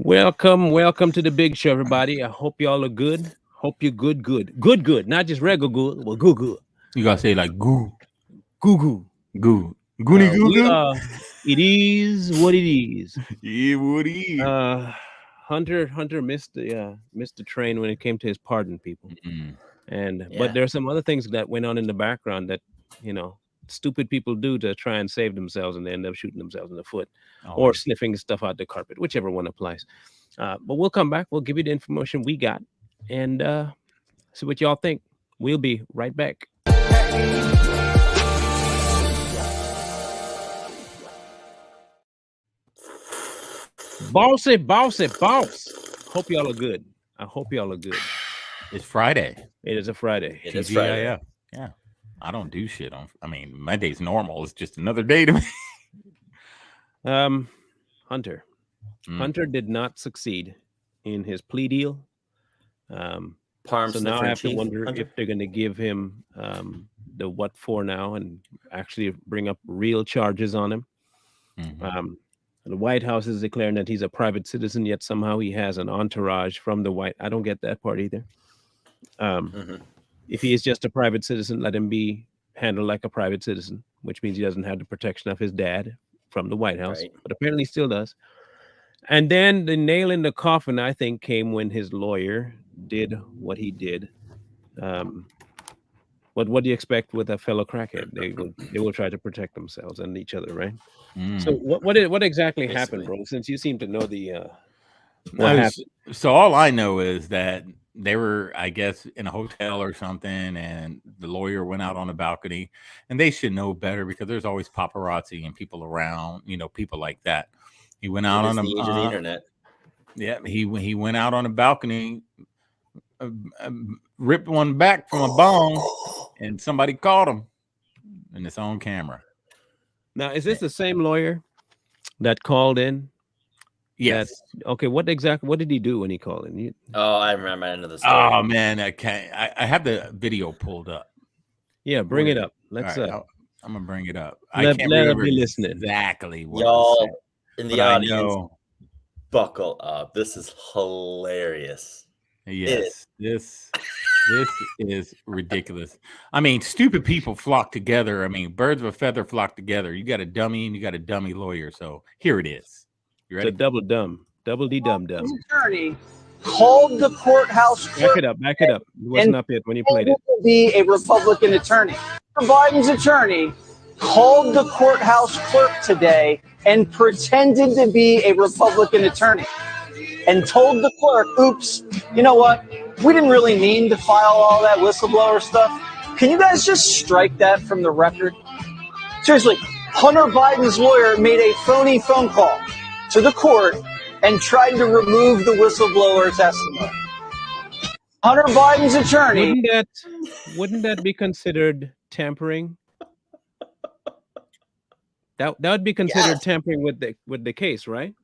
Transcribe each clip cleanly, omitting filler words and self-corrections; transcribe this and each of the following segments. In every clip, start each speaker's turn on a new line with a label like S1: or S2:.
S1: Welcome to the big show, everybody. I hope y'all are good. Hope you're good. Not just regular good, well, good.
S2: You gotta say like goo,
S1: Goo.
S2: goo, goony goo
S1: We
S2: goo.
S1: are. It is what it is.
S2: Yeah, Woody.
S1: Uh, Hunter missed the train when it came to his pardon, people.
S2: Mm.
S1: And but
S3: Yeah.
S1: there are some other things that went on in the background that you know stupid people do to try and save themselves, and they end up shooting themselves in the foot or
S2: Always.
S1: sniffing stuff out the carpet, whichever one applies. But we'll come back. We'll give you the information we got, and see what y'all think. We'll be right back. Boss. Hope y'all are good. I hope y'all are good.
S2: It's Friday.
S1: It is a Friday.
S3: It is Friday.
S2: TGIF. Yeah. I don't do shit on. I mean, Monday's normal. It's just another day to me.
S1: Hunter.
S2: Mm.
S1: Hunter did not succeed in his plea deal.
S3: Palm
S1: So now I
S3: sniffer in
S1: have to
S3: chief,
S1: wonder
S3: Hunter.
S1: if they're going to give him the what for now and actually bring up real charges on him.
S2: Mhm.
S1: The White House is declaring that he's a private citizen, yet somehow he has an entourage from the White. I don't get that part either.
S3: Mhm.
S1: If he is just a private citizen, let him be handled like a private citizen, which means he doesn't have the protection of his dad from the White House,
S3: Right.
S1: but apparently he still does. And then the nail in the coffin, I think, came when his lawyer did what he did. Um, what do you expect with a fellow crackhead? They will try to protect themselves and each other, right? So
S2: Mm.
S1: what exactly happened,
S3: Basically.
S1: bro? Since you seem to know the
S2: I
S1: what
S2: was-
S1: happened?
S2: so all I know is that they were, I guess, in a hotel or something, and the lawyer went out on the balcony, and they should know better because there's always paparazzi and people around, people like that. He went out
S3: It
S2: on
S3: is
S2: a,
S3: the age of the internet.
S2: yeah, he went out on a balcony, uh, ripped one back from a bong, and somebody caught him in his own camera.
S1: Now, is this the same lawyer that called in? That
S2: Yes.
S1: okay? What did he do when he called in?
S3: Oh, I remember the end of the story.
S2: Oh man, I can't. I have the video pulled up.
S1: Yeah, bring it
S2: Where?
S1: up.
S2: All
S1: Let's
S2: right, I'm gonna bring it up. I
S1: let
S2: can't
S1: let her
S2: remember
S1: be listening.
S2: exactly what was said,
S3: Y'all in
S2: but
S3: the
S2: I
S3: audience,
S2: know.
S3: buckle up. This is hilarious.
S2: Yes, this is ridiculous. I mean, stupid people flock together. I mean, birds of a feather flock together. You got a dummy and you got a dummy lawyer. So here it is. You
S1: It's a
S2: ready?
S1: double D dum dum.
S4: Attorney called the courthouse clerk
S1: Back it up. It wasn't
S4: and
S1: up yet when you played it.
S4: pretended to be a Republican attorney. Biden's attorney called the courthouse clerk today and pretended to be a Republican attorney and told the clerk, oops, you know what? We didn't really mean to file all that whistleblower stuff. Can you guys just strike that from the record? Seriously, Hunter Biden's lawyer made a phony phone call to the court and tried to remove the whistleblower testimony. Hunter Biden's attorney.
S1: Wouldn't that be considered tampering? That would be considered
S3: Yes.
S1: tampering with the case, right?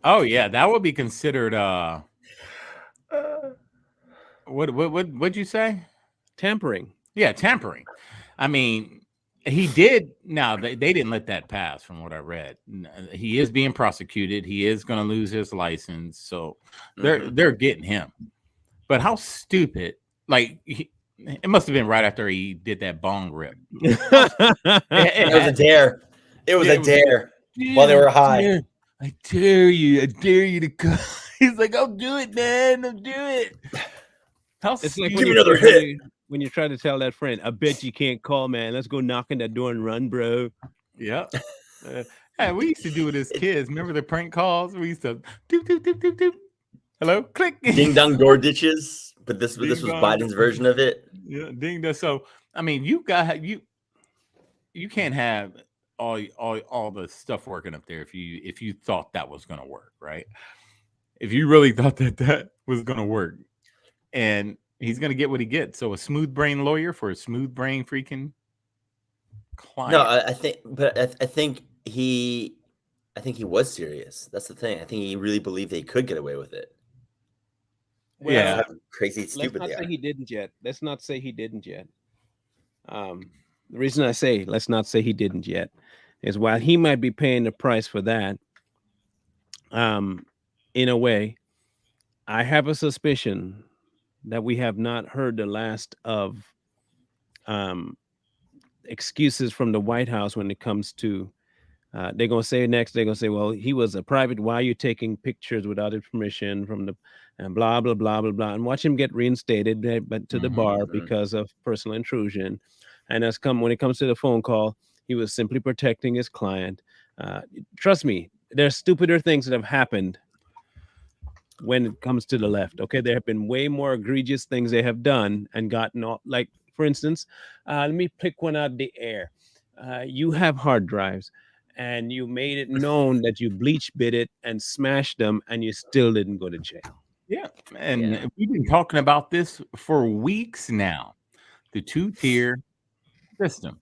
S2: Oh yeah, that would be considered. What'd you say?
S1: Tampering.
S2: Yeah, tampering. I mean, he did. Now they didn't let that pass, from what I read. He is being prosecuted. He is going to lose his license, so they're getting him. But how stupid! Like it must have been right after he did that bong rip.
S3: It was a dare. It was
S2: Yeah,
S3: a dare while they were high.
S2: I dare you to come. He's like, I'll do it, man. I'll do it. How
S1: It's like
S3: Give me another hit.
S1: When you try to tell that friend, I bet you can't call, man. Let's go knock on that door and run, bro.
S2: Yeah. Hey, we used to do it as kids. Remember the prank calls? We used to doop, doop, doop, doop, doop. Hello, click.
S3: Ding dong door ditches, but this was
S2: Ding dong.
S3: Biden's version of it.
S2: Yeah, ding dong. So I mean, you can't have all the stuff working up there if you thought that was gonna work, right? If you really thought that was gonna work, and he's gonna get what he gets. So a smooth brain lawyer for a smooth brain freaking client.
S3: No, I think, but I think he was serious. That's the thing. I think he really believed they could get away with it.
S1: Well,
S2: Yeah.
S3: How crazy
S1: Let's
S3: stupid
S1: not
S3: they
S1: say
S3: are.
S1: he didn't yet. Let's not say he didn't yet. The reason I say let's not say he didn't yet is while he might be paying the price for that, in a way, I have a suspicion that we have not heard the last of um, excuses from the White House when it comes to. They're gonna say next. They're gonna say, "Well, he was a private. Why are you taking pictures without his permission from the?" And blah blah blah blah blah. And watch him get reinstated, but to the bar because of personal intrusion. And as come when it comes to the phone call, he was simply protecting his client. Uh, Trust me, there's stupider things that have happened when it comes to the left. Okay, there have been way more egregious things they have done and gotten all, like, for instance, let me pick one out of the air. You have hard drives and you made it known that you bleach bit it and smashed them and you still didn't go to jail.
S2: Yeah. And we've been talking about this for weeks now. The 2-tier system.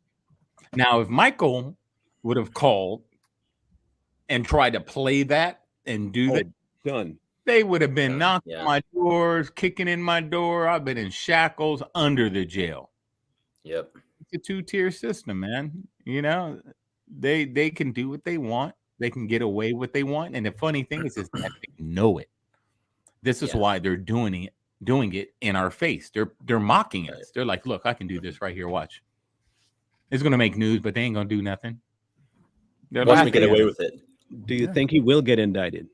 S2: Now, if Michael would have called and tried to play that and do that,
S1: Done.
S2: they would have been knocking on my doors, kicking in my door. I've been in shackles under the jail.
S3: Yep.
S2: It's a 2-tier system, man. You know, they can do what they want. They can get away what they want. And the funny thing is that they know it. This is why they're doing it in our face. They're mocking us. They're like, look, I can do this right here. Watch. It's gonna make news, but they ain't gonna do nothing. They're
S3: Watch me get away with it.
S1: Do you think he will get indicted?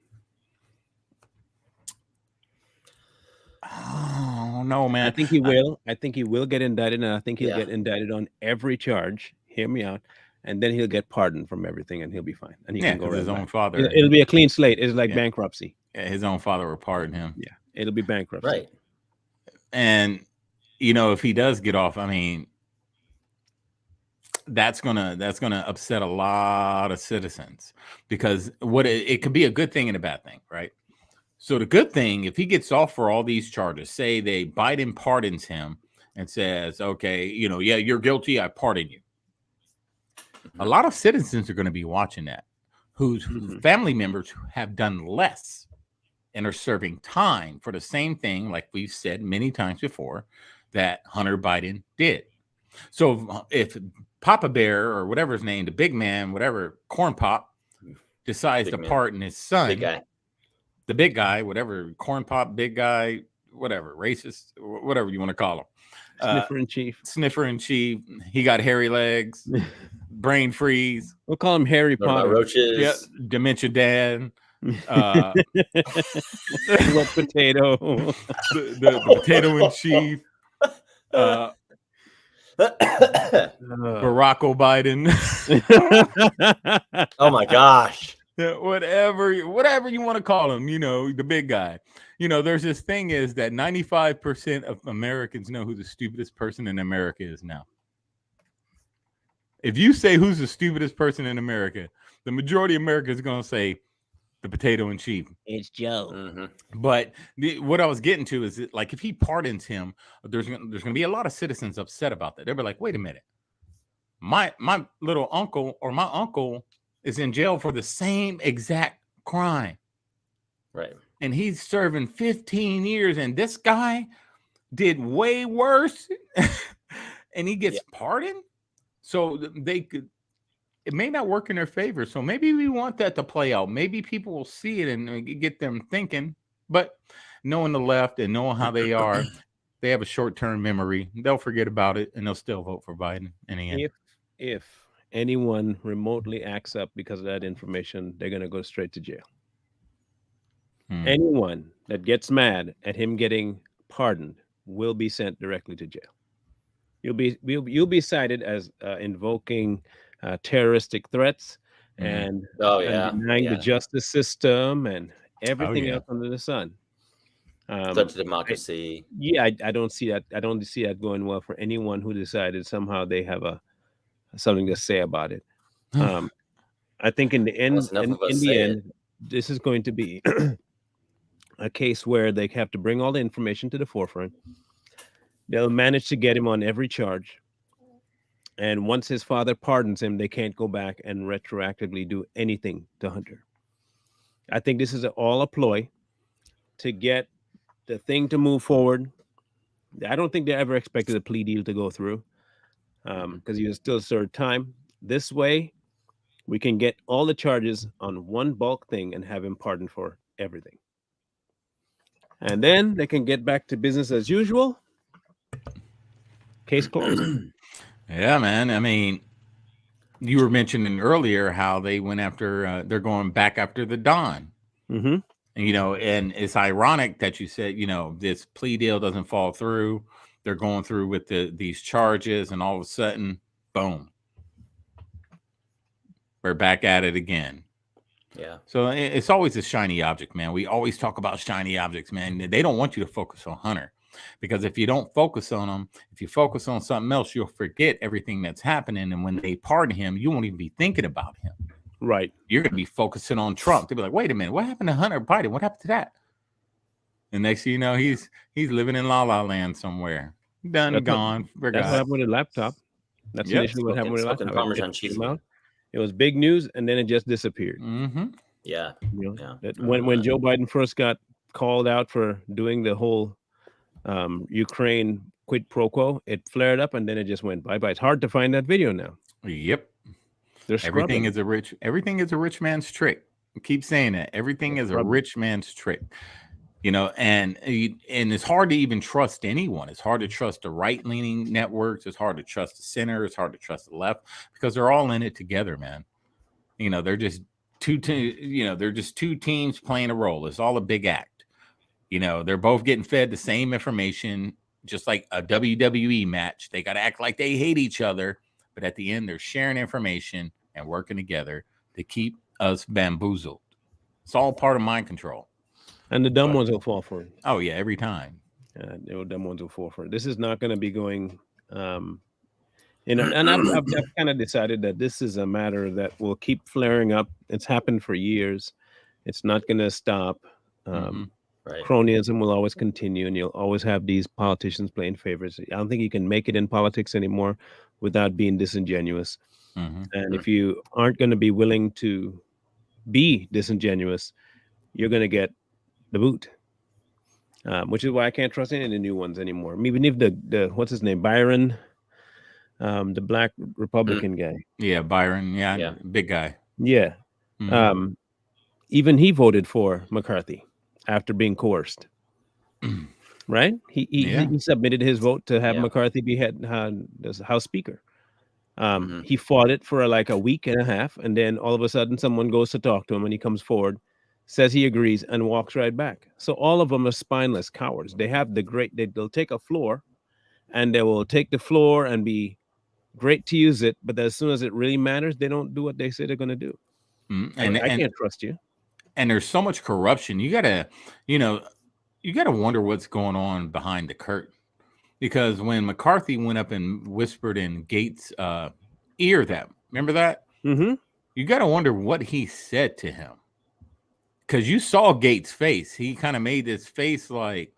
S2: Oh no, man.
S1: I think he will. I think he will get indicted, and I think he'll get indicted on every charge. Hear me out. And then he'll get pardoned from everything, and he'll be fine. And he can go right
S2: his own
S1: back.
S2: father.
S1: It'll be a clean slate. It's like bankruptcy.
S2: His own father will pardon him.
S1: Yeah, it'll be bankruptcy.
S3: Right.
S2: And if he does get off, I mean, that's gonna upset a lot of citizens, because it could be a good thing and a bad thing, right? So the good thing, if he gets off for all these charges, say Biden pardons him and says, okay, you're guilty, I pardon you. A lot of citizens are going to be watching that, whose family members have done less and are serving time for the same thing, like we've said many times before, that Hunter Biden did. So if Papa Bear, or whatever his name, the big man, whatever, Corn Pop, decides to pardon his son, the big guy, whatever, Corn Pop, big guy, whatever, racist, whatever you want to call him. Sniffer in chief. He got hairy legs, brain freeze.
S1: We'll call him Harry Potter.
S3: Roaches.
S2: Yeah, dementia dad.
S1: What potato?
S2: the potato in chief. Barack Biden.
S3: Oh my gosh.
S2: Whatever you want to call him, the big guy. There's this thing is that 95% of Americans know who the stupidest person in America is now. If you say who's the stupidest person in America, the majority of America is going to say the potato in chief.
S1: It's Joe.
S3: Mm-hmm.
S2: But what I was getting to is that, like, if he pardons him, there's going to be a lot of citizens upset about that. They'll be like, wait a minute. My little uncle or my uncle is in jail for the same exact crime.
S3: Right.
S2: And he's serving 15 years, and this guy did way worse, and he gets pardoned. So it may not work in their favor. So maybe we want that to play out. Maybe people will see it and get them thinking. But knowing the left and knowing how they are, they have a short-term memory. They'll forget about it, and they'll still vote for Biden in the end.
S1: If anyone remotely acts up because of that information, they're going to go straight to jail. Anyone that gets mad at him getting pardoned will be sent directly to jail. You'll be cited as invoking terroristic threats and denying the justice system and everything else under the sun.
S3: Such democracy.
S1: I don't see that. I don't see that going well for anyone who decided somehow they have something to say about it. I think in the end, this is going to be a case where they have to bring all the information to the forefront. They'll manage to get him on every charge. And once his father pardons him, they can't go back and retroactively do anything to Hunter. I think this is all a ploy to get the thing to move forward. I don't think they ever expected a plea deal to go through because he was still served time. This way, we can get all the charges on one bulk thing and have him pardoned for everything. and then they can get back to business as usual. Case closed.
S2: Yeah, man. I mean, you were mentioning earlier how they went after, they're going back after the Don.
S1: Mm-hmm.
S2: And it's ironic that you said, this plea deal doesn't fall through. They're going through with these charges, and all of a sudden, boom, we're back at it again.
S3: Yeah.
S2: So it's always a shiny object, man. We always talk about shiny objects, man. They don't want you to focus on Hunter, because if you don't focus on him, if you focus on something else, you'll forget everything that's happening. And when they pardon him, you won't even be thinking about him.
S1: Right.
S2: You're going to be focusing on Trump. They'll be like, wait a minute, what happened to Hunter Biden? What happened to that? And next thing you know, he's living in La La Land somewhere. Done, gone, forgot.
S1: That's what happened with the laptop. That's initially what happened with the laptop.
S3: Parmesan cheese.
S1: It was big news, and then it just disappeared.
S2: Mm-hmm.
S3: Yeah.
S1: When Joe Biden first got called out for doing the whole Ukraine quid pro quo, it flared up, and then it just went bye-bye. It's hard to find that video now.
S2: Yep.
S1: Everything
S2: is a rich man's trick. I keep saying that. Everything is a rich man's trick. And it's hard to even trust anyone. It's hard to trust the right-leaning networks. It's hard to trust the center. It's hard to trust the left, because they're all in it together, man. They're just two teams playing a role. It's all a big act. They're both getting fed the same information, just like a WWE match. They got to act like they hate each other, but at the end, they're sharing information and working together to keep us bamboozled. It's all part of mind control.
S1: And the dumb ones will fall for it.
S2: Oh, yeah, every time.
S1: The dumb ones will fall for it. This is not going to be going, and I've kind of decided that this is a matter that will keep flaring up. It's happened for years. It's not going to stop.
S3: Right.
S1: Cronyism will always continue, and you'll always have these politicians playing favorites. I don't think you can make it in politics anymore without being disingenuous. And if you aren't going to be willing to be disingenuous, you're going to get the boot, which is why I can't trust any of the new ones anymore. Even if the what's his name, Byron, the black Republican guy.
S2: Yeah, Byron. Yeah, big guy.
S1: Yeah. Even he voted for McCarthy after being coerced. Right? He submitted his vote to have McCarthy be as House Speaker. He fought it for like a week and a half, and then all of a sudden someone goes to talk to him, and he comes forward, says he agrees, and walks right back. So all of them are spineless cowards. They have they'll take a floor, and they will take the floor and be great to use it, but as soon as it really matters, they don't do what they say they're going to do. And I can't trust you.
S2: And there's so much corruption. You gotta wonder what's going on behind the curtain. Because when McCarthy went up and whispered in Gates' ear, remember that?
S1: Mm-hmm.
S2: You got to wonder what he said to him. Because you saw Gates' face. He kind of made this face like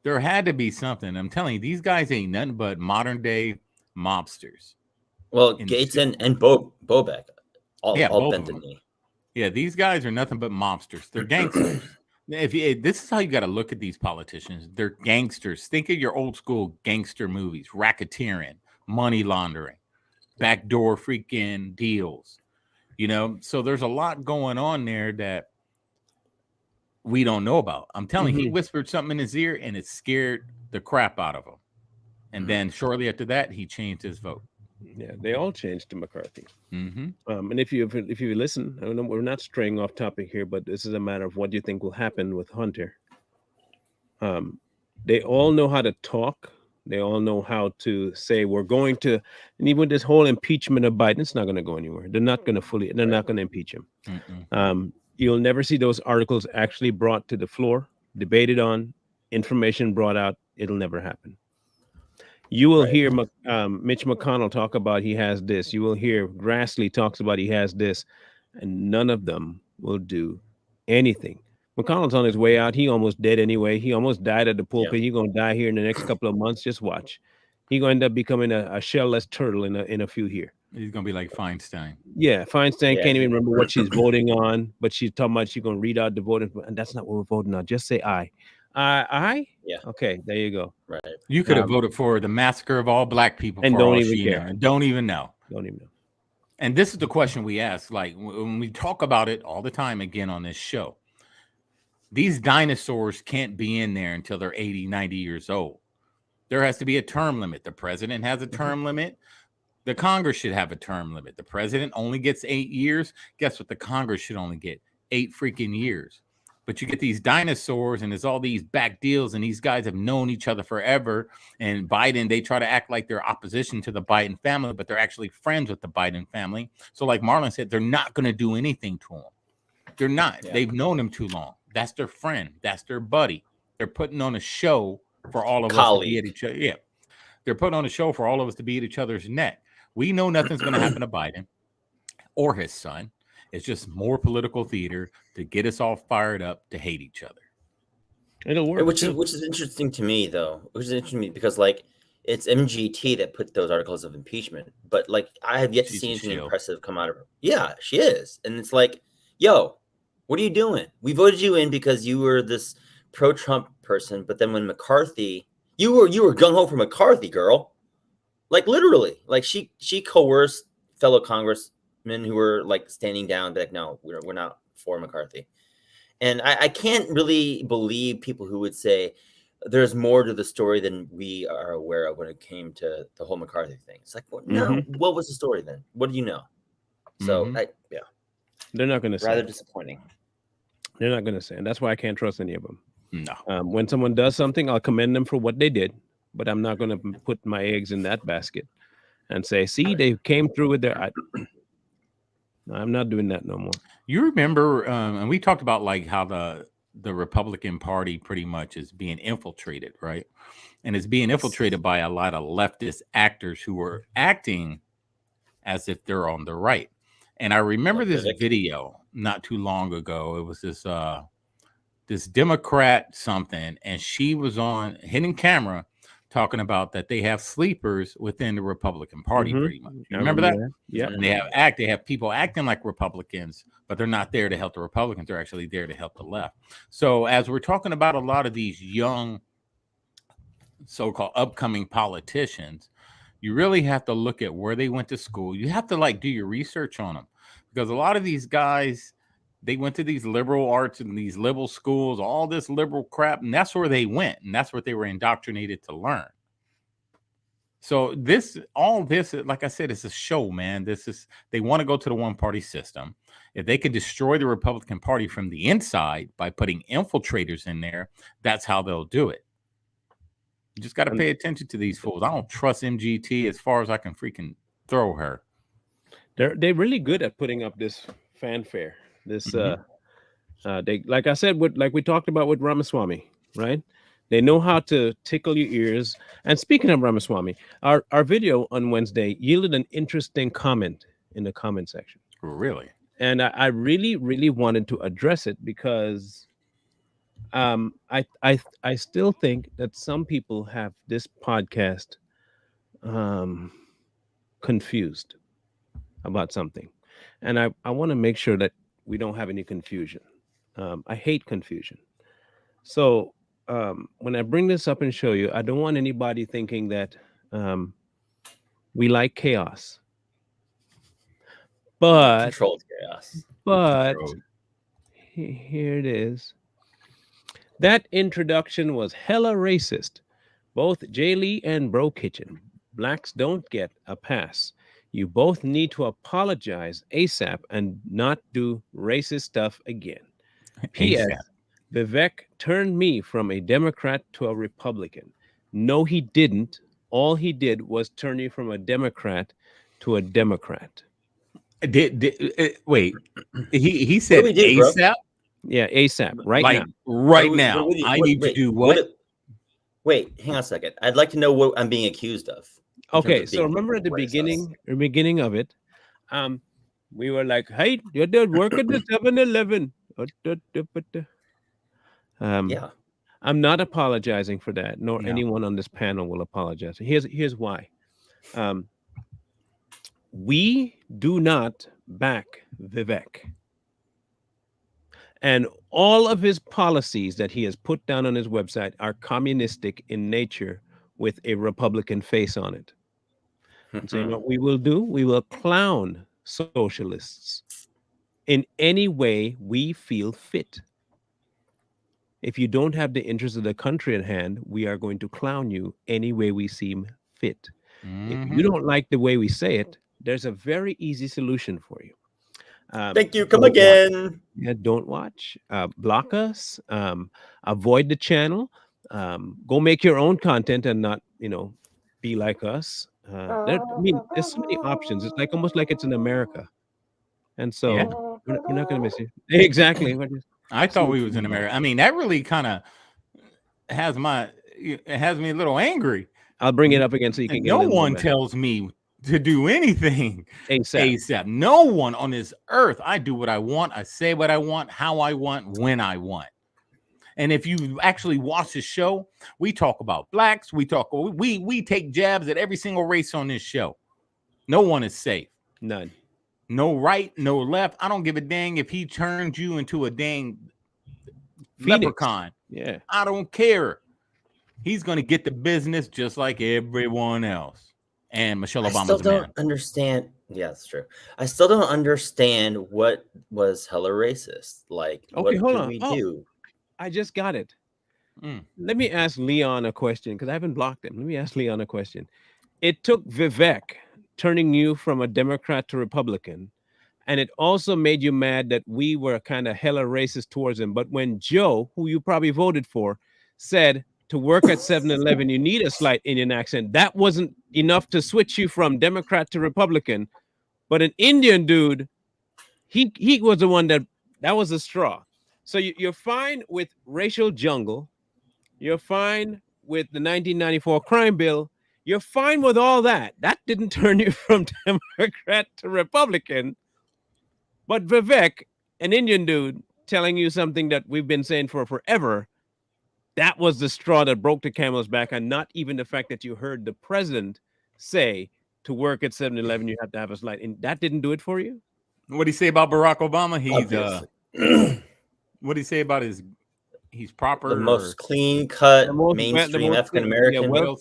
S2: there had to be something. I'm telling you, these guys ain't nothing but modern day mobsters.
S3: Well, Gates and Bobek all bent the knee.
S2: Yeah, these guys are nothing but mobsters. They're gangsters. This is how you got to look at these politicians. They're gangsters. Think of your old school gangster movies, racketeering, money laundering, backdoor freaking deals. So there's a lot going on there that we don't know about. I'm telling you, he whispered something in his ear, and it scared the crap out of him. And then shortly after that, he changed his vote.
S1: Yeah, they all changed to McCarthy. And if you listen, I know we're not straying off topic here, but this is a matter of what you think will happen with Hunter. They all know how to talk. They all know how to say we're going to, and even this whole impeachment of Biden, it's not going to go anywhere. They're not going to impeach him. You'll never see those articles actually brought to the floor, debated on, information brought out. It'll never happen. You will hear Mitch McConnell talk about he has this. You will hear Grassley talks about he has this, and none of them will do anything. McConnell's on his way out. He almost dead anyway. He almost died at the pulpit. He's going to die here in the next couple of months. Just watch. He's going to end up becoming a shell-less turtle in a few here.
S2: He's going to be like Feinstein.
S1: Yeah, Feinstein can't even remember what she's voting on, but she's talking about she's going to read out the voting, and that's not what we're voting on. Just say aye. Aye?
S3: Yeah.
S1: Okay, there you go.
S3: Right.
S2: You could have voted for the massacre of all black people
S1: and don't even care.
S2: And don't even know.
S1: Don't even know.
S2: And this is the question we ask. Like when we talk about it all the time again on this show, These dinosaurs can't be in there until they're 80, 90 years old. There has to be a term limit. The president has a term limit. The Congress should have a term limit. The president only gets 8 years. Guess what? The Congress should only get 8 freaking years. But you get these dinosaurs, and there's all these back deals, and these guys have known each other forever. And Biden, they try to act like they're opposition to the Biden family, but they're actually friends with the Biden family. So, like Marlon said, they're not going to do anything to him. They're not. Yeah. They've known him too long. That's their friend. That's their buddy. They're putting on a show for all of us to be at each other. Yeah, they're putting on a show for all of us to be at each other's neck. We know nothing's going to happen to Biden or his son. It's just more political theater to get us all fired up to hate each other.
S1: It'll work.
S3: Which is interesting to me, though. Which is interesting to me because, like, it's MGT that put those articles of impeachment. But, like, I have yet to see anything impressive come out of her. Yeah, she is. And it's like, yo, what are you doing? We voted you in because you were this pro-Trump person. But then when McCarthy, you were gung-ho for McCarthy, girl. Like, literally. Like, she coerced fellow congressmen who were, like, standing down, like, no, we're not for McCarthy. And I can't really believe people who would say there's more to the story than we are aware of when it came to the whole McCarthy thing. It's like, well, no, what was the story then? What do you know? So, yeah.
S1: They're not going to say.
S3: Rather disappointing.
S1: They're not going to say. And that's why I can't trust any of them.
S2: No.
S1: When someone does something, I'll commend them for what they did. But I'm not going to put my eggs in that basket and say, see, they came through with their... I'm not doing that no more.
S2: You remember, and we talked about like how the Republican Party pretty much is being infiltrated, right? And it's being infiltrated by a lot of leftist actors who are acting as if they're on the right. And I remember this video not too long ago. It was this Democrat something, and she was on hidden camera talking about that they have sleepers within the Republican Party, pretty much. You remember that?
S1: Yeah.
S2: And they have people acting like Republicans, but they're not there to help the Republicans. They're actually there to help the left. So as we're talking about a lot of these young so-called upcoming politicians, you really have to look at where they went to school. You have to like do your research on them, because a lot of these guys, they went to these liberal arts and these liberal schools, all this liberal crap, and that's where they went, and that's what they were indoctrinated to learn. So all this, like I said, it's a show, man. They want to go to the one-party system. If they could destroy the Republican Party from the inside by putting infiltrators in there, that's how they'll do it. You just got to pay attention to these fools. I don't trust MGT as far as I can freaking throw her.
S1: They're really good at putting up this fanfare. This they, like I said, like we talked about with Ramaswamy, right? They know how to tickle your ears. And speaking of Ramaswamy, our video on Wednesday yielded an interesting comment in the comment section.
S2: Really?
S1: And I really, really wanted to address it because I still think that some people have this podcast confused about something. And I want to make sure that we don't have any confusion. I hate confusion. So when I bring this up and show you, I don't want anybody thinking that we like chaos. But
S3: controlled chaos.
S1: But here it is. That introduction was hella racist. Both Jay Lee and Bro Kitchen. Blacks don't get a pass. You both need to apologize ASAP and not do racist stuff again. P.S. Vivek turned me from a Democrat to a Republican. No, he didn't. All he did was turn you from a Democrat to a Democrat.
S2: Wait, he said ASAP? Bro?
S1: Yeah, ASAP. Right now.
S2: Right now. I need to do what?
S3: Wait, hang on a second. I'd like to know what I'm being accused of.
S1: Okay, so remember at the beginning of it, we were like, hey, you did work at the 7-Eleven.
S3: Yeah.
S1: I'm not apologizing for that, nor anyone on this panel will apologize. Here's why. We do not back Vivek. And all of his policies that he has put down on his website are communistic in nature with a Republican face on it. And so what we will do, we will clown socialists in any way we feel fit. If you don't have the interest of the country at hand, we are going to clown you any way we seem fit. If you don't like the way we say it, there's a very easy solution for you.
S3: Thank you. Come
S1: Don't watch.
S3: again.
S1: Yeah, don't watch. Block us. Avoid the channel. Go make your own content and not, be like us. I mean, there's so many options. It's like almost like it's in America, and so
S2: Yeah.
S1: we're not going to miss you. Exactly.
S2: I thought we was in America. I mean, that really kind of has it has me a little angry.
S1: I'll bring it up again so you can
S2: And
S1: get a
S2: no
S1: little more
S2: one
S1: mad.
S2: tells me to do anything
S1: ASAP.
S2: ASAP. No one on this earth. I do what I want. I say what I want, how I want, when I want. And if you actually watch the show, we talk about blacks. We take jabs at every single race on this show. No one is safe.
S1: None.
S2: No right, no left. I don't give a dang if he turns you into a dang leprechaun.
S1: Yeah.
S2: I don't care. He's going to get the business just like everyone else. And Michelle Obama's
S3: I still
S2: a
S3: don't
S2: man.
S3: understand. Yeah, that's true. I still don't understand what was hella racist. Like,
S1: Okay,
S3: what
S1: hold
S3: did
S1: on.
S3: we
S1: Oh.
S3: do?
S1: I just got it. Let me ask Leon a question because I haven't blocked him. Let me ask Leon a question. It took Vivek turning you from a Democrat to Republican, and it also made you mad that we were kind of hella racist towards him. But when Joe, who you probably voted for, said to work at 7-Eleven, you need a slight Indian accent, that wasn't enough to switch you from Democrat to Republican. But an Indian dude, he was the one that was the straw. So you're fine with racial jungle. You're fine with the 1994 crime bill. You're fine with all that. That didn't turn you from Democrat to Republican. But Vivek, an Indian dude, telling you something that we've been saying for forever, that was the straw that broke the camel's back, and not even the fact that you heard the president say to work at 7-Eleven, you have to have a slight. And that didn't do it for you?
S2: What do you say about Barack Obama? What do you say about he's proper?
S3: The most clean cut,
S1: The most
S3: mainstream African American.
S1: well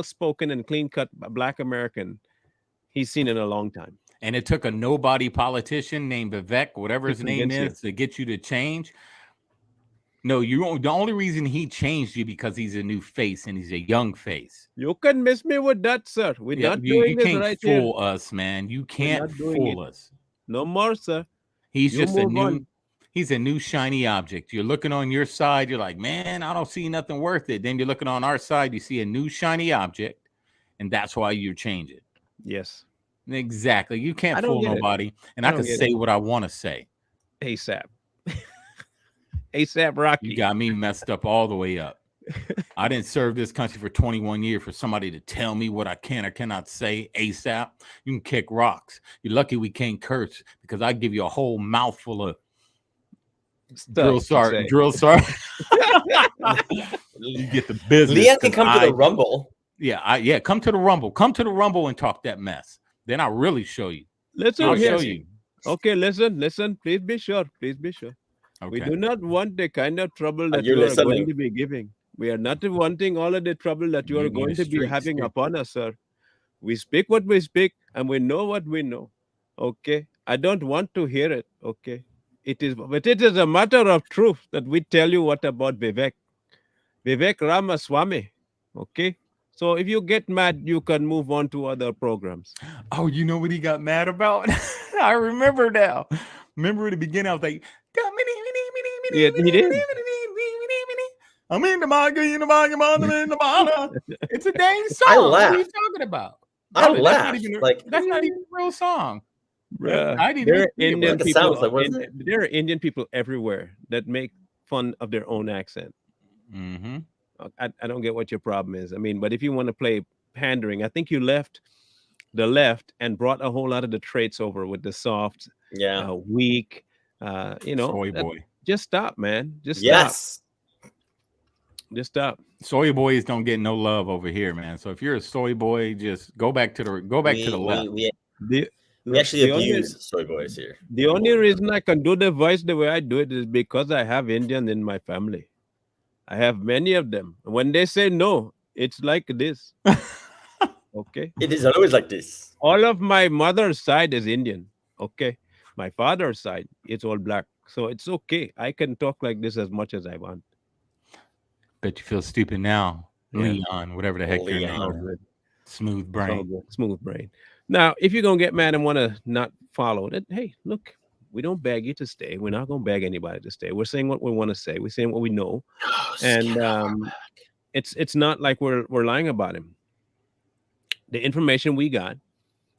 S1: spoken and clean cut Black American he's seen in a long time.
S2: And it took a nobody politician named Vivek, whatever his name is, to get you to change. No, the only reason he changed you because he's a new face and he's a young face.
S1: You can miss me with that, sir. We're not doing this
S2: can't
S1: right
S2: fool
S1: here.
S2: us, man. You can't fool us.
S1: No more, sir.
S2: He's just he's a new shiny object. You're looking on your side, you're like, man, I don't see nothing worth it. Then you're looking on our side, you see a new shiny object, and that's why you're changing.
S1: Yes.
S2: Exactly. You can't fool nobody. And I can say what I want to say.
S1: ASAP. ASAP Rocky.
S2: You got me messed up all the way up. I didn't serve this country for 21 years for somebody to tell me what I can or cannot say ASAP. You can kick rocks. You're lucky we can't curse because I give you a whole mouthful of drill sergeant. You get the business.
S3: Leah can come to the Rumble.
S2: Yeah, come to the Rumble. Come to the Rumble and talk that mess. Then I'll really show you.
S1: I'll show you. Okay, listen. Please be sure. Okay. We do not want the kind of trouble that you are going to be giving. We are not wanting all of the trouble that you are going to be having upon us, sir. We speak what we speak, and we know what we know. Okay? I don't want to hear it. Okay? But it is a matter of truth that we tell you what about Vivek. Vivek Ramaswamy. Okay? So if you get mad, you can move on to other programs.
S2: Oh, you know what he got mad about? I remember now. Remember at the beginning, I was like,
S1: yeah, he did.
S2: I'm in the market, in the market. It's a dang song.
S3: I laughed.
S2: What are you talking about?
S3: I laughed.
S2: That's not even a real song.
S1: There are Indian people everywhere that make fun of their own accent.
S2: Mm-hmm.
S1: I don't get what your problem is. I mean, but if you want to play pandering, I think you left the left and brought a whole lot of the traits over with the soft, weak,
S2: soy boy.
S1: Just stop, man. Just stop.
S2: Soy boys don't get no love over here, man. So if you're a soy boy, just go back to the left.
S3: We actually abuse soy boys here.
S1: The only reason I can do the voice the way I do it is because I have Indian in my family. I have many of them. When they say no, it's like this. Okay.
S3: It is always like this.
S1: All of my mother's side is Indian. Okay. My father's side, it's all black. So it's okay. I can talk like this as much as I want.
S2: Bet you feel stupid now,
S1: Yeah.
S2: Leon, whatever the heck your
S3: Leon.
S2: name
S1: All
S2: is.
S1: good.
S2: Smooth
S1: It's all
S2: brain.
S1: good. Smooth brain. Now, if you're gonna get mad and want to not follow it, hey, look, we don't beg you to stay. We're not gonna beg anybody to stay. We're saying what we want to say. We're saying what we know, and it's not like we're lying about him. The information we got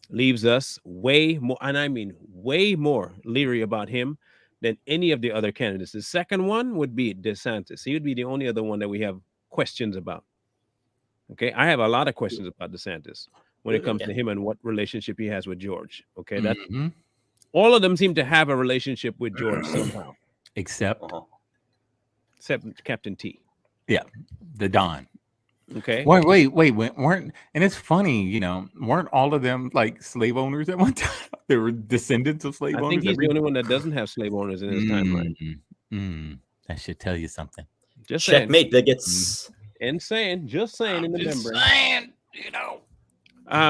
S1: leaves us way more, and I mean way more leery about him than any of the other candidates. The second one would be DeSantis. He would be the only other one that we have questions about. Okay, I have a lot of questions about DeSantis when it comes
S3: Yeah.
S1: to him and what relationship he has with George. Okay, that
S2: Mhm.
S1: all of them seem to have a relationship with George somehow,
S2: Except,
S3: Uh-huh.
S1: except Captain T.
S2: yeah, the Don.
S1: Okay,
S2: Wait, weren't, and it's funny, weren't all of them like slave owners at one time? They were descendants of slave
S1: I
S2: owners.
S1: think he's the only one that doesn't have slave owners in his timeline.
S2: That should tell you something.
S1: Just saying,
S3: Checkmate bigots.
S1: and saying, just saying in the
S2: Just
S1: membrane.
S2: saying,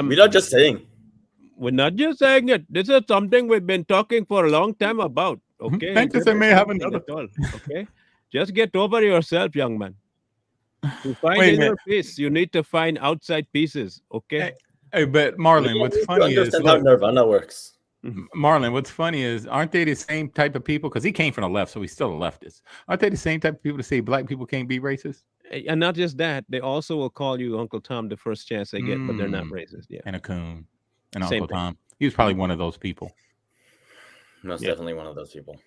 S3: We're not just saying.
S1: We're not just saying it. This is something we've been talking for a long time about. Okay.
S2: Fantasy
S1: It's
S2: may
S1: not
S2: have
S1: something
S2: another.
S1: at all, okay. Just get over yourself, young man. To find
S2: Wait a
S1: inner
S2: minute.
S1: peace, you need to find outside pieces. Okay.
S2: Hey, but Marlon, what's
S3: You
S2: funny is,
S3: understand how
S2: look,
S3: Nirvana works.
S2: Marlon, what's funny is, aren't they the same type of people? Because he came from the left, so he's still a leftist. Aren't they the same type of people to say black people can't be racist?
S1: And not just that, they also will call you Uncle Tom the first chance they get, but they're not
S2: Mm.
S1: racist. Yeah.
S2: And a coon and
S1: Same
S2: Uncle
S1: thing.
S2: Tom. He was probably one of those people.
S3: Most
S1: Yeah.
S3: definitely one of those people.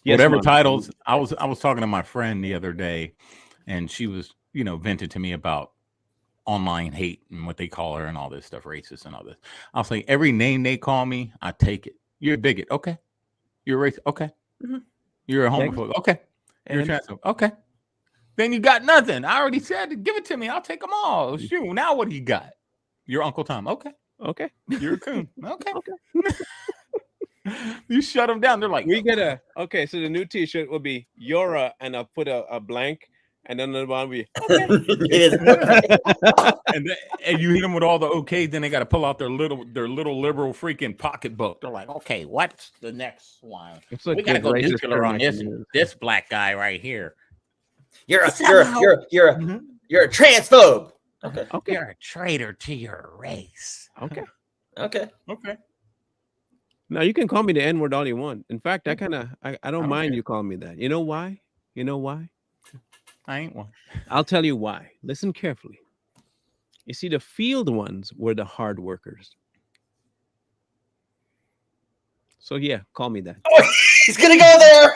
S1: Yes,
S2: Whatever
S1: Mom.
S2: titles, I was talking to my friend the other day, and she was, vented to me about online hate and what they call her and all this stuff, racist and all this. I'll say every name they call me, I take it. You're a bigot, okay. You're a racist, okay.
S3: Mhm.
S2: You're a
S1: Thank-
S2: homophobe, okay. You're a
S1: And
S2: transphobe, okay. Then you got nothing. I already said, give it to me. I'll take them all. Shoot, now what do you got? You're Uncle Tom, okay.
S1: okay.
S2: You're a coon, okay.
S1: Okay.
S2: You shut them down. They're like,
S1: We get okay, so the new t-shirt will be Yora, and I'll put a blank, and then the one will be okay.
S3: It is okay.
S2: and you hit them with all the okay, then they got to pull out their little liberal freaking pocketbook. They're like, okay, what's the next one?
S1: It's a
S2: We got to
S1: good
S2: go
S1: racist
S2: nuclear
S1: term
S2: on
S1: I
S2: this
S1: can use.
S2: this black guy right here.
S3: You're a
S2: Mhm.
S3: transphobe. Okay.
S1: Okay.
S2: You're a traitor to your race.
S1: Okay.
S3: Okay.
S2: Okay.
S1: Now you can call me the N-word all you want. In fact, I don't
S2: don't
S1: mind
S2: care.
S1: you calling me that. You know why? You know why?
S2: I ain't one.
S1: I'll tell you why. Listen carefully. You see, the field ones were the hard workers. So yeah, call me that.
S3: Oh, he's gonna go there.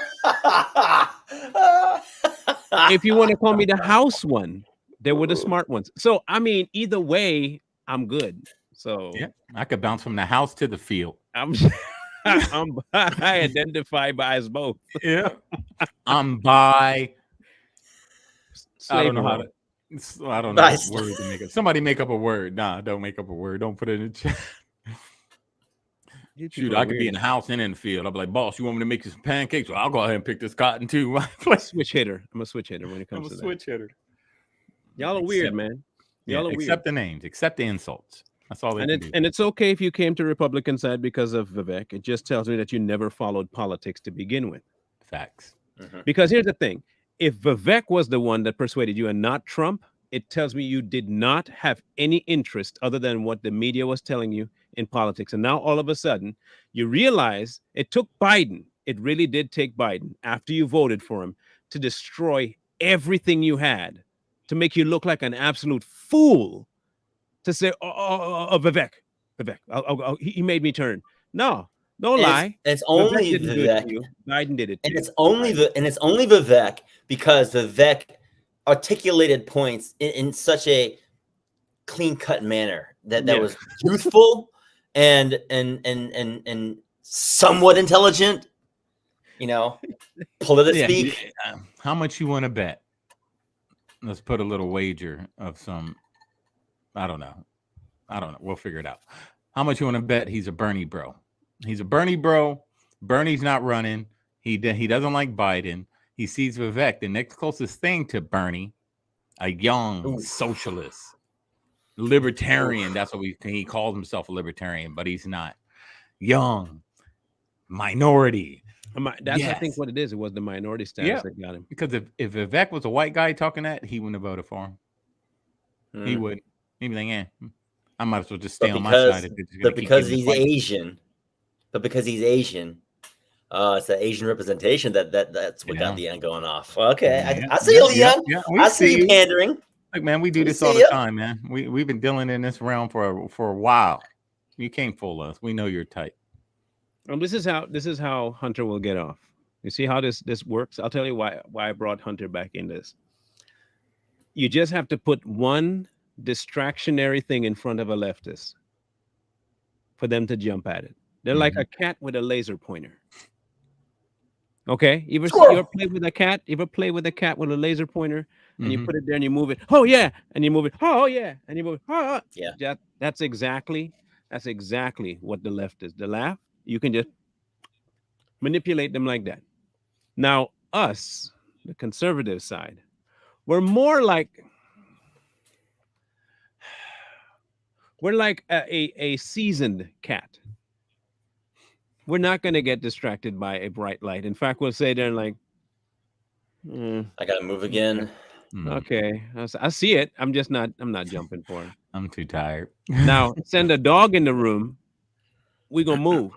S1: If you want to call me the house one, they were the smart ones. So I mean, either way, I'm good. So
S2: Yeah, I could bounce from the house to the field.
S1: I identify by as both.
S2: Yeah, I'm by. I don't know how
S1: Slavery.
S2: to. I don't know
S3: Nice.
S2: what word to make up. Somebody make up a word. Nah, don't make up a word. Don't put it in the chat.
S1: You
S2: Shoot,
S1: people
S2: I
S1: are
S2: could be in
S1: weird.
S2: the house and in the field. I'll be like, boss, you want me to make you some pancakes? Well, I'll go ahead and pick this cotton too.
S1: Switch hitter. I'm a switch hitter when it
S2: I'm
S1: comes
S2: a
S1: to that.
S2: switch hitter.
S1: Y'all are weird, man.
S2: Yeah,
S1: Y'all are weird.
S2: accept the names, accept the insults. That's all they
S1: And
S2: can
S1: it's
S2: do.
S1: and it's okay if you came to Republican side because of Vivek. It just tells me that you never followed politics to begin with.
S2: Facts.
S1: Because here's the thing: if Vivek was the one that persuaded you and not Trump, it tells me you did not have any interest other than what the media was telling you in politics. And now all of a sudden, you realize it took Biden. It really did take Biden after you voted for him to destroy everything you had, to make you look like an absolute fool. To say, Vivek, he made me turn. No, don't lie.
S3: It's
S1: Vivek
S3: only
S1: didn't do it to
S3: Vivek,
S1: you. Biden did it to
S3: and
S1: you.
S3: it's only Vivek because Vivek articulated points in such a clean-cut manner that
S1: Yeah.
S3: was youthful and somewhat intelligent. Politically speak.
S2: How much you want to bet? Let's put a little wager of some. I don't know. We'll figure it out. How much you want to bet he's a Bernie bro? He's a Bernie bro. Bernie's not running. He doesn't like Biden. He sees Vivek, the next closest thing to Bernie, a young socialist, libertarian. That's what he calls himself, a libertarian, but he's not. Young, minority,
S1: That's I think
S2: Yes.
S1: what it is. It was the minority status
S2: Yeah.
S1: that got him.
S2: Because if Vivek was a white guy talking that, he wouldn't have voted for him. He would. He'd be like, I might as well just stay
S3: But
S2: on my side if they're just going to keep giving
S3: he's
S2: white.
S3: Asian, it's the Asian representation that's what got Leon going off. Okay, I see you, Leon. I see you pandering.
S2: Look, man, we do this all the time, man. We've been dealing in this realm for a while. You can't fool us. We know your type.
S1: And this is how Hunter will get off. You see how this works? I'll tell you why I brought Hunter back in this. You just have to put one distractionary thing in front of a leftist for them to jump at it. They're like a cat with a laser pointer. Okay, you ever play with a cat? You ever play with a cat with a laser pointer and you put it there and you move it? Oh yeah, and you move it. Oh yeah, and you move it. Oh
S3: yeah.
S1: That's exactly what the left is. The left, you can just manipulate them like that. Now us, the conservative side, we're more like a seasoned cat. We're not going to get distracted by a bright light. In fact, we'll say there like,
S3: I gotta move again.
S1: Okay, I see it. I'm not jumping for it.
S2: I'm too tired.
S1: Now send a dog in the room. We're gonna move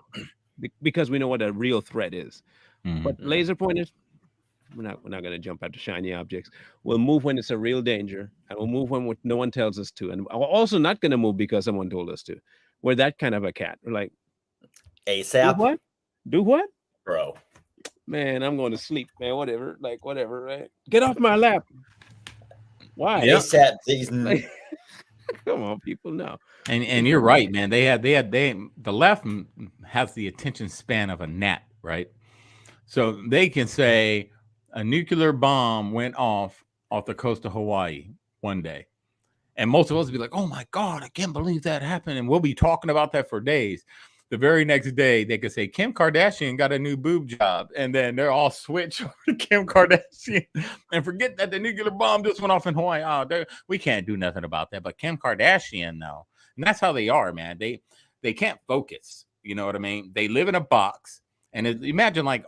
S1: because we know what a real threat is. But laser pointers, we're not gonna jump after shiny objects. We'll move when it's a real danger, and we'll move when no one tells us to. And we're also not gonna move because someone told us to. We're that kind of a cat. We're like,
S3: ASAP.
S1: Do what?
S3: Bro.
S1: Man, I'm going to sleep, man. Whatever, right? Get off my lap. Why?
S3: ASAP.
S1: Come on, people. No.
S2: And you're right, man. The left has the attention span of a gnat, right? So they can say a nuclear bomb went off the coast of Hawaii one day. And most of us will be like, oh my God, I can't believe that happened. And we'll be talking about that for days. The very next day, they could say Kim Kardashian got a new boob job, and then they're all switch over to Kim Kardashian and forget that the nuclear bomb just went off in Hawaii. Oh, we can't do nothing about that. But Kim Kardashian, though, and that's how they are, man. They can't focus. You know what I mean? They live in a box, and imagine like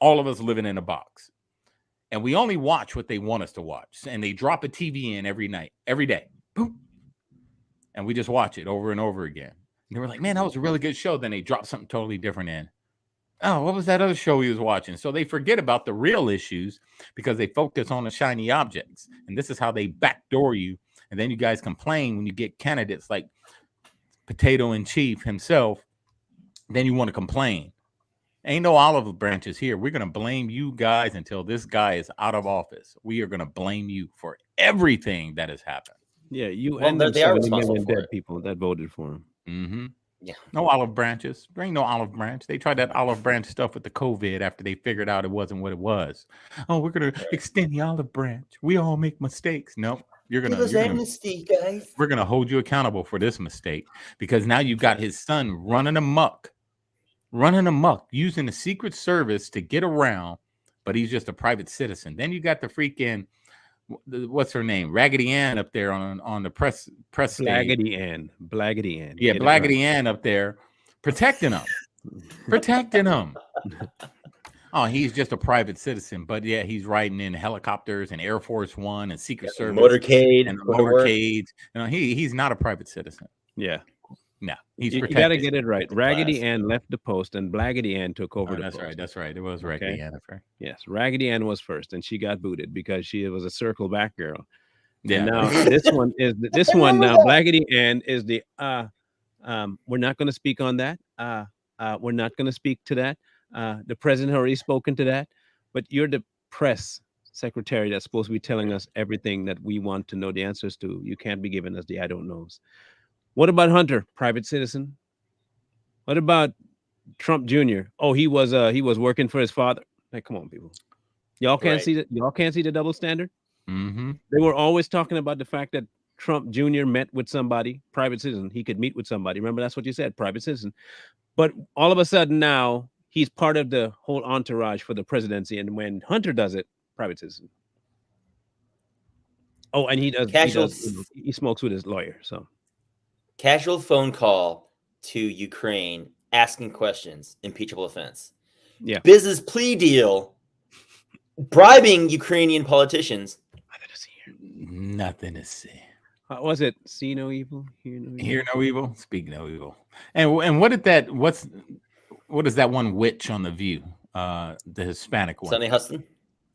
S2: all of us living in a box, and we only watch what they want us to watch, and they drop a TV in every night, every day, boom, and we just watch it over and over again. They were like, man, that was a really good show. Then they dropped something totally different in. Oh, what was that other show he was watching? So they forget about the real issues because they focus on the shiny objects. And this is how they backdoor you. And then you guys complain when you get candidates like Potato in Chief himself. Then you want to complain. Ain't no olive branches here. We're going to blame you guys until this guy is out of office. We are going to blame you for everything that has happened.
S1: Yeah, and they are responsible for dead people that voted for him.
S3: Yeah.
S2: No olive branches. There ain't no olive branch. They tried that olive branch stuff with the COVID after they figured out it wasn't what it was. Oh, we're gonna extend the olive branch. We all make mistakes. Nope. We're gonna hold you accountable for this mistake because now you got his son running amok, using the Secret Service to get around, but he's just a private citizen. Then you got the freaking what's her name? Raggedy Ann up there on the press stage.
S1: Blaggedy Ann.
S2: Yeah, Blaggedy Ann up there protecting him. Oh, he's just a private citizen, but yeah, he's riding in helicopters and Air Force One and Secret Service
S3: motorcade
S2: and motorcades. You know, he's not a private citizen.
S1: Yeah.
S2: No, he's
S1: you got to get it right. Raggedy Ann left the post, and Blaggedy Ann took over the post.
S2: That's right. It was Raggedy Ann.
S1: Yes, Raggedy Ann was first, and she got booted because she was a circle back girl.
S2: Yeah.
S1: And now this one now. Blaggedy Ann is the we're not going to speak on that. We're not going to speak to that. The president already spoken to that, but you're the press secretary that's supposed to be telling us everything that we want to know the answers to. You can't be giving us the I don't knows. What about Hunter, private citizen? What about Trump Jr.? Oh, he was working for his father. Like, come on, people. Y'all can't see that. Y'all can't see the double standard. They were always talking about the fact that Trump Jr. met with somebody, private citizen. He could meet with somebody. Remember, that's what you said, private citizen. But all of a sudden now he's part of the whole entourage for the presidency. And when Hunter does it, private citizen. Oh, and he smokes with his lawyer. So.
S3: Casual phone call to Ukraine asking questions, impeachable offense. business plea deal, bribing Ukrainian politicians.
S2: Nothing to see.
S1: What was it? See no evil, hear no evil.
S2: Hear no evil, speak no evil. And what did that? What is that one witch on the View? The Hispanic one.
S3: Sunny Huston?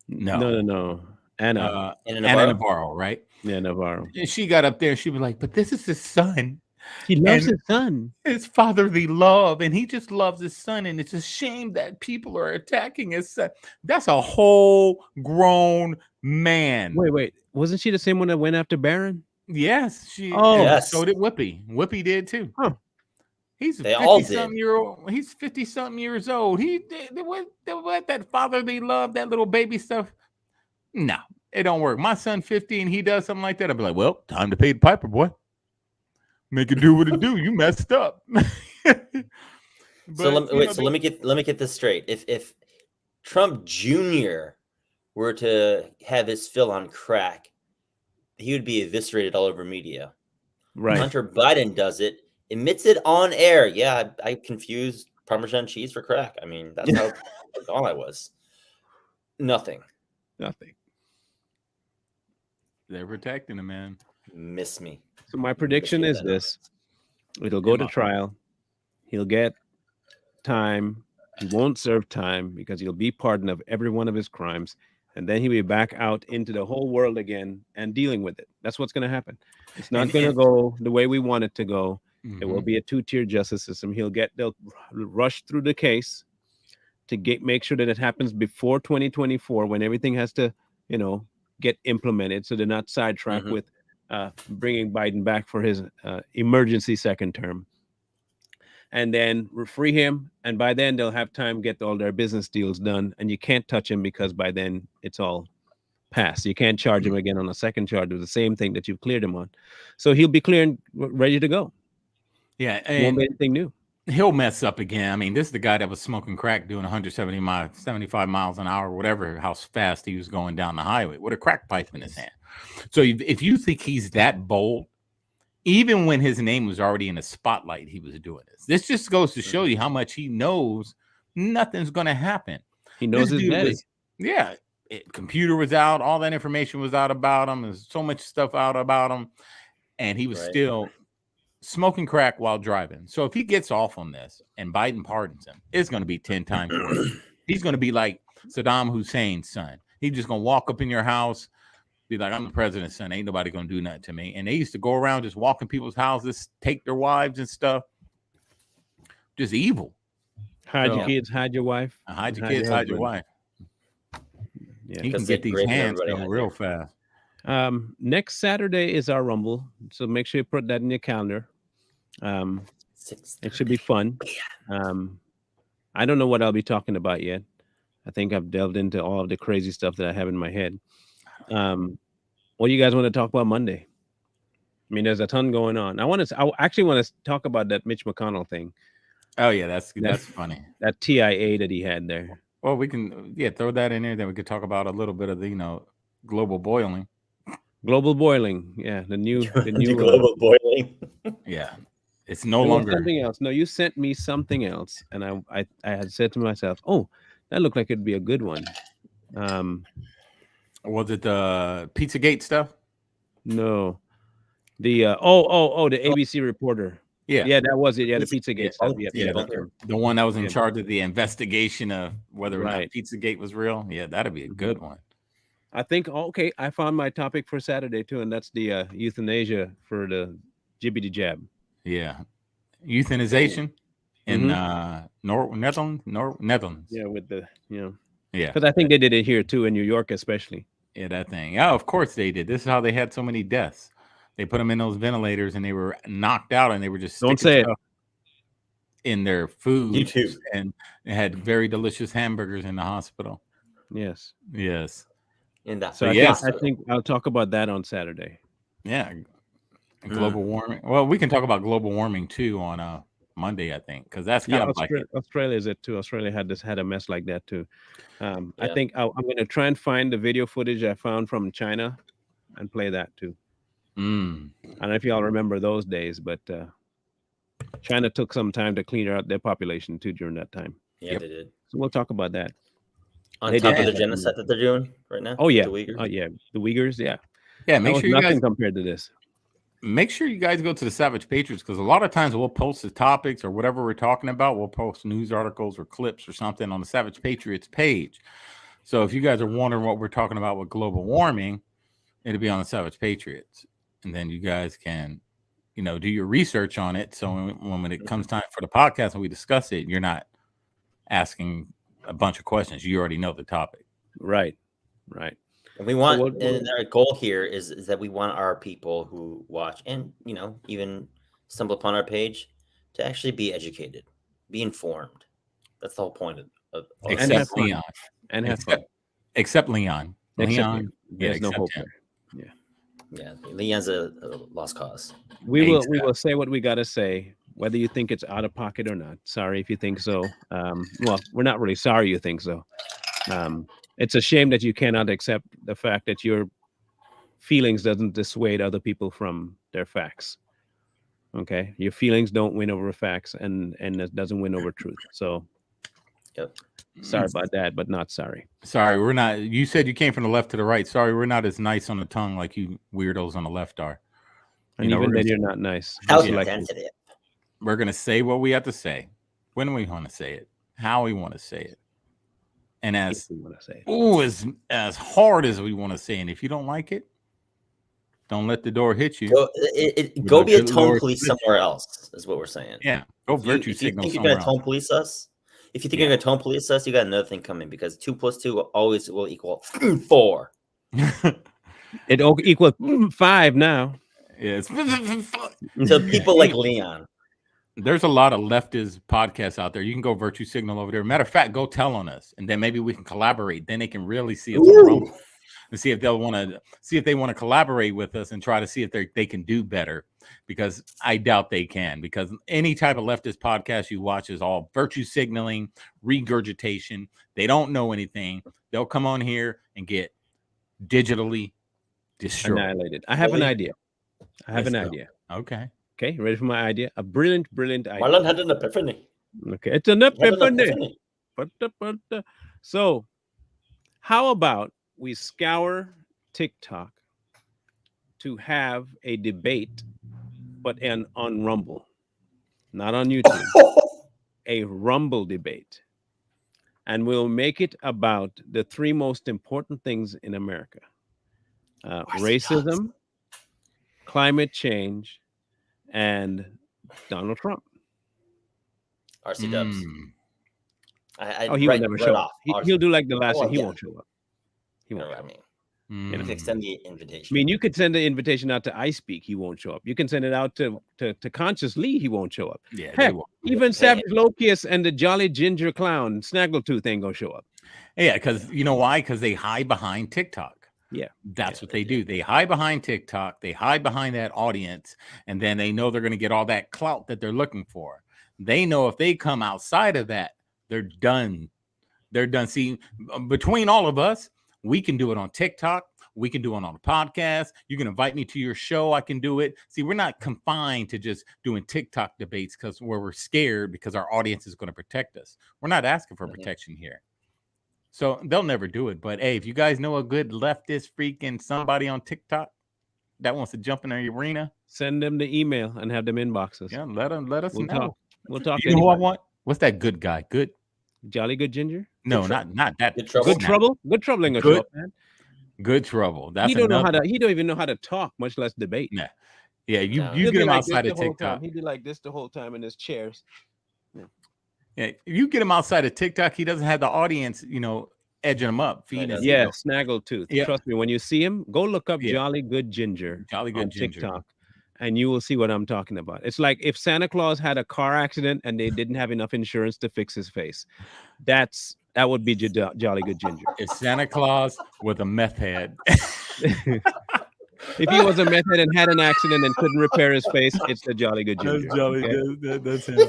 S1: No. Anna
S2: Navarro, right?
S1: Yeah, Navarro.
S2: And she got up there. She was like, "But this is his son.
S1: He loves his son.
S2: His fatherly love, and he just loves his son. And it's a shame that people are attacking his son." That's a whole grown man.
S1: Wait. Wasn't she the same one that went after Barron?
S2: Yes, she.
S1: Oh,
S3: yes.
S2: So did Whoopi. Whoopi did too.
S1: Huh.
S2: He's
S3: they all did.
S2: He's 50-something years old. What that fatherly love, that little baby stuff. No, it don't work. My son 50 and he does something like that. I'll be like, well, time to pay the piper, boy. Make it do what it do. You messed up.
S3: So let me get this straight. If Trump Jr. were to have his fill on crack, he would be eviscerated all over media.
S1: Right.
S3: Hunter Biden does it, admits it on air. Yeah, I confused Parmesan cheese for crack. I mean, that's how all I was. Nothing.
S2: They're protecting him, man.
S3: Miss me.
S1: So my prediction is this: it'll go to trial. He'll get time. He won't serve time because he'll be pardoned of every one of his crimes, and then he'll be back out into the whole world again and dealing with it. That's what's going to happen. It's not going to go the way we want it to go.
S2: Mm-hmm.
S1: It will be a two-tier justice system. They'll rush through the case to make sure that it happens before 2024, when everything has to, get implemented, so they're not sidetracked with bringing Biden back for his emergency second term. And then free him, and by then they'll have time to get all their business deals done, and you can't touch him because by then it's all passed. You can't charge him again on a second charge with the same thing that you've cleared him on. So he'll be clear and ready to go.
S2: Yeah,
S1: won't be anything new.
S2: He'll mess up again. I mean, this is the guy that was smoking crack doing 75 miles an hour, whatever, how fast he was going down the highway with a crack pipe in his hand. So if you think he's that bold, even when his name was already in the spotlight, he was doing this. This just goes to show you how much he knows nothing's going to happen.
S1: He knows his daddy.
S2: Computer was out. All that information was out about him. There's so much stuff out about him. And he was still smoking crack while driving. So if he gets off on this and Biden pardons him, it's going to be 10 times worse. He's going to be like Saddam Hussein's son. He's just going to walk up in your house, be like, I'm the president's son. Ain't nobody going to do nothing to me. And they used to go around just walking people's houses, take their wives and stuff. Just evil.
S1: Hide your kids, hide your wife.
S2: Hide your kids, hide your wife. Yeah, he can get these hands going real fast.
S1: Next Saturday is our Rumble, so make sure you put that in your calendar. It should be fun. I don't know what I'll be talking about yet. I think I've delved into all of the crazy stuff that I have in my head. What do you guys want to talk about Monday? I mean, there's a ton going on. I actually want to talk about that Mitch McConnell thing.
S2: Oh yeah, that's funny.
S1: That TIA that he had there.
S2: Well, we can throw that in there. Then we could talk about a little bit of the global boiling.
S1: Global boiling, yeah, the new
S3: global boiling.
S2: Yeah, it's no longer
S1: something else. No, you sent me something else, and I had said to myself, "Oh, that looked like it'd be a good one."
S2: Was it the Pizzagate stuff?
S1: No, the the ABC reporter.
S2: Yeah,
S1: that was it. Yeah, the Pizzagate stuff.
S2: The one that was in charge of the investigation of whether or not Pizzagate was real. Yeah, that'd be a good one.
S1: I think, I found my topic for Saturday too, and that's the euthanasia for the jibbity jab.
S2: Yeah. Euthanization in Netherlands.
S1: Yeah, with the,
S2: Yeah.
S1: Because I think they did it here too, in New York especially.
S2: Yeah, that thing. Yeah, of course they did. This is how they had so many deaths. They put them in those ventilators and they were knocked out and they were just in their food.
S3: YouTube.
S2: And they had very delicious hamburgers in the hospital.
S1: Yes.
S3: So
S1: I think I'll talk about that on Saturday.
S2: Yeah. Global warming. Well, we can talk about global warming too on Monday, I think, because that's kind of like
S1: Australia is it too. Australia had a mess like that too. I think I'm going to try and find the video footage I found from China and play that too. I don't know if y'all remember those days, but China took some time to clean out their population too during that time.
S3: Yeah, they did.
S1: So we'll talk about that.
S3: On
S1: They
S3: top
S1: did
S3: of the
S1: that.
S3: genocide that they're doing right now.
S1: Oh yeah,
S3: the Uyghurs.
S1: oh yeah, the Uyghurs. Yeah,
S2: Yeah,
S1: that
S2: make
S1: was
S2: sure you
S1: nothing
S2: guys
S1: compared to this.
S2: make sure you guys go to the Savage Patriots, because a lot of times we'll post the topics or whatever we're talking about. We'll post news articles or clips or something on the Savage Patriots page. So if you guys are wondering what we're talking about with global warming, it'll be on the Savage Patriots, and then you guys can, do your research on it. So when it comes time for the podcast and we discuss it, you're not asking a bunch of questions. You already know the topic.
S1: Right.
S3: And we want, and our goal here is that we want our people who watch and even stumble upon our page to actually be educated, be informed. That's the whole point of
S2: Except Leon.
S1: And have fun.
S2: Except Leon. Leon,
S1: there's no hope there.
S3: Yeah, Leon's a lost cause.
S1: We will say what we got to say, whether you think it's out of pocket or not. Sorry if you think so. Well, we're not really sorry you think so. It's a shame that you cannot accept the fact that your feelings doesn't dissuade other people from their facts. Okay, your feelings don't win over facts, and it doesn't win over truth. So, sorry about that, but not sorry.
S2: Sorry, we're not. You said you came from the left to the right. Sorry, we're not as nice on the tongue like you weirdos on the left are.
S1: And even then, you're not nice.
S3: How sensitive.
S2: We're gonna say what we have to say, when we want to say it, how we want to say it, and as hard as we want to say it. And if you don't like it, don't let the door hit you.
S3: Go be a tone police somewhere else, is what we're saying.
S2: Yeah, go virtue signal.
S3: If you think you're going to tone police us, if you think you're going to tone police us, you got another thing coming, because 2 + 2 always will equal 4.
S1: It equals 5 now.
S2: Yes.
S3: So people like Leon.
S2: There's a lot of leftist podcasts out there. You can go virtue signal over there. Matter of fact, go tell on us, and then maybe we can collaborate. Then they can really see us on Rumble and see if they want to collaborate with us and try to see if they can do better, because I doubt they can, because any type of leftist podcast you watch is all virtue signaling, regurgitation. They don't know anything. They'll come on here and get digitally destroyed.
S1: Annihilated. I have an idea. Okay, ready for my idea? A brilliant idea.
S3: Marlon had an epiphany.
S1: Okay, it's an epiphany. So, how about we scour TikTok to have a debate, but on Rumble, not on YouTube, a Rumble debate, and we'll make it about the 3 most important things in America: racism, climate change, and Donald Trump.
S3: RC Dubs.
S1: He will never show up. He'll do like the last thing. He won't show up. He won't.
S3: You have to extend the invitation.
S1: I mean, you could send the invitation out to I Speak. He won't show up. You can send it out to Conscious Lee. He won't show up.
S2: Yeah,
S1: heck, even Savage Lokius and the Jolly Ginger Clown Snaggletooth ain't gonna show up.
S2: Yeah, because you know why? Because they hide behind TikTok.
S1: Yeah,
S2: that's what they do. They hide behind TikTok. They hide behind that audience, and then they know they're going to get all that clout that they're looking for. They know if they come outside of that, they're done. They're done. See, between all of us, we can do it on TikTok. We can do it on a podcast. You can invite me to your show. I can do it. See, we're not confined to just doing TikTok debates because we're scared because our audience is going to protect us. We're not asking for protection here. So they'll never do it. But hey, if you guys know a good leftist freaking somebody on TikTok that wants to jump in the arena,
S1: send them the email and have them inbox us.
S2: Yeah, let us know.
S1: Talk. We'll talk.
S2: You know who I want? What's that good guy? Good
S1: Jolly Good Ginger?
S2: No, not that.
S3: Good Trouble.
S1: Good Trouble? Good Trouble ain't gonna show up, man.
S2: Good Trouble. That's
S1: he don't even know how to talk, much less debate.
S2: Yeah. You get him outside of TikTok.
S1: He'd be like this the whole time in his chairs.
S2: Yeah, you get him outside of TikTok, he doesn't have the audience, edging him up, feeding him.
S1: Yeah, Snaggletooth. Yeah. Trust me, when you see him, go look up Jolly Good Ginger on TikTok, and you will see what I'm talking about. It's like if Santa Claus had a car accident and they didn't have enough insurance to fix his face. That would be Jolly Good Ginger.
S2: It's Santa Claus with a meth head.
S1: If he was a meth head and had an accident and couldn't repair his face, it's the Jolly Good Ginger.
S2: That's Jolly Good. That's him.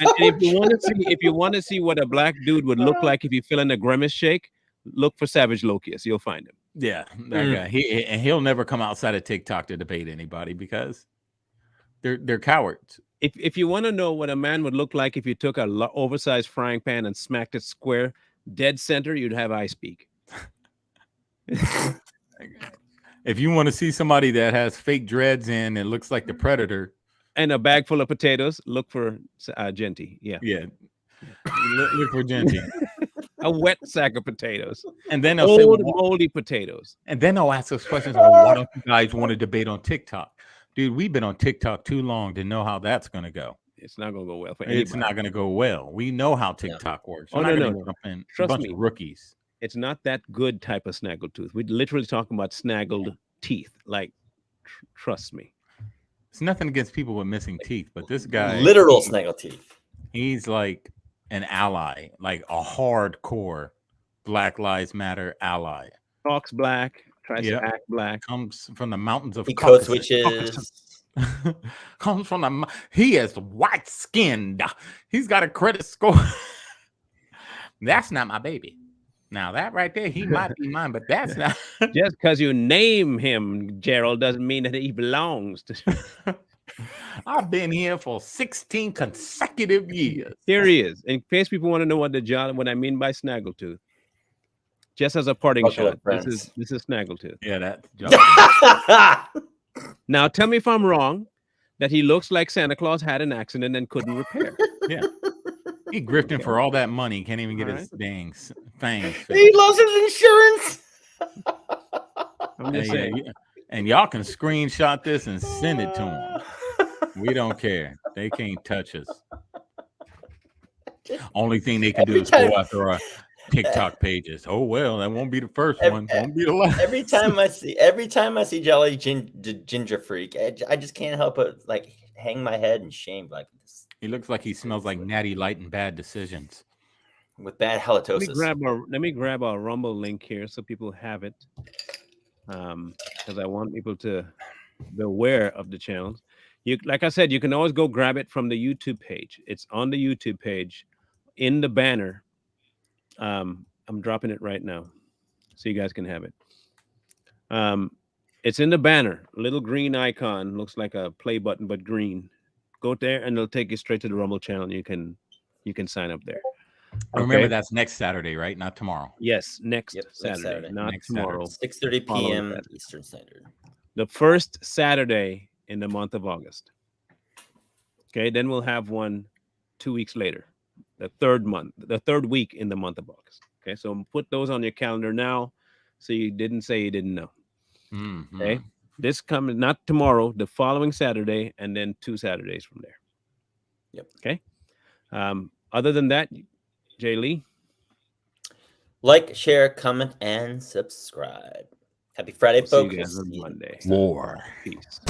S1: And if you want to see what a black dude would look like if he fell in a grimace shake, look for Savage Lokius. You'll find him.
S2: Yeah, that guy. He'll never come outside of TikTok to debate anybody because they're cowards.
S1: If you want to know what a man would look like if you took a oversized frying pan and smacked it square dead center, you'd have I speak.
S2: If you want to see somebody that has fake dreads in and looks like the Predator
S1: and a bag full of potatoes, look for Genty. Yeah.
S2: Look for Genty.
S1: A wet sack of potatoes.
S2: And then they'll
S1: old
S2: say,
S1: moldy potatoes.
S2: And then they'll ask us questions. Well, why don't you guys want to debate on TikTok? Dude, we've been on TikTok too long to know how that's going to go.
S1: It's not going to go well for anybody.
S2: It's not going to go well. We know how TikTok works.
S1: We're
S2: not
S1: no.
S2: Jump in
S1: Trust
S2: a bunch
S1: me.
S2: Of rookies.
S1: It's not that good type of snaggletooth. We're literally talking about snaggled teeth. Like, trust me.
S2: It's nothing against people with missing teeth, but this guy,
S3: literal snaggle teeth.
S2: He's like an ally, like a hardcore Black Lives Matter ally.
S1: Talks black, tries to act black.
S2: Comes from the mountains of
S3: code switches.
S2: Comes from the. He is white skinned. He's got a credit score. That's not my baby. Now that right there, he might be mine, but that's not.
S1: Just because you name him Gerald doesn't mean that he belongs to.
S2: I've been here for 16 consecutive years.
S1: Here he is. In case people want to know what I mean by snaggletooth. Just as a parting shot, this is snaggletooth.
S2: Yeah, that.
S1: Now tell me if I'm wrong that he looks like Santa Claus had an accident and couldn't repair.
S2: Yeah. He grifting for all that money. Can't even get his dang fangs.
S3: He lost his insurance.
S1: I'm just saying.
S2: And y'all can screenshot this and send it to him. We don't care. They can't touch us. Only thing they can do is go after our TikTok pages. Oh well, that won't be the first one. Won't be the last.
S3: Every time I see Jolly Ginger Freak, I just can't help but like hang my head in shame like this.
S2: He looks like he smells like Natty Light and Bad Decisions.
S3: With bad halitosis.
S1: Let me grab our Rumble link here so people have it. Because I want people to be aware of the channels. Like I said, you can always go grab it from the YouTube page. It's on the YouTube page in the banner. I'm dropping it right now so you guys can have it. It's in the banner, little green icon, looks like a play button but green. Go there and it'll take you straight to the Rumble channel. And you can sign up there.
S2: Okay? Remember, that's next Saturday, right? Not tomorrow.
S1: Next Saturday, not
S3: next
S1: tomorrow.
S3: 6:30 p.m. Eastern Standard.
S1: The first Saturday in the month of August. Okay, then we'll have one 2 weeks later, the third week in the month of August. Okay, so put those on your calendar now, so you didn't say you didn't know.
S2: Mm-hmm.
S1: Okay, this comes not tomorrow, the following Saturday, and then 2 Saturdays from there.
S3: Yep.
S1: Okay. Other than that, Jay Lee,
S3: like, share, comment, and subscribe. Happy Friday, folks.
S1: See you guys on Monday.
S2: War.
S1: Peace.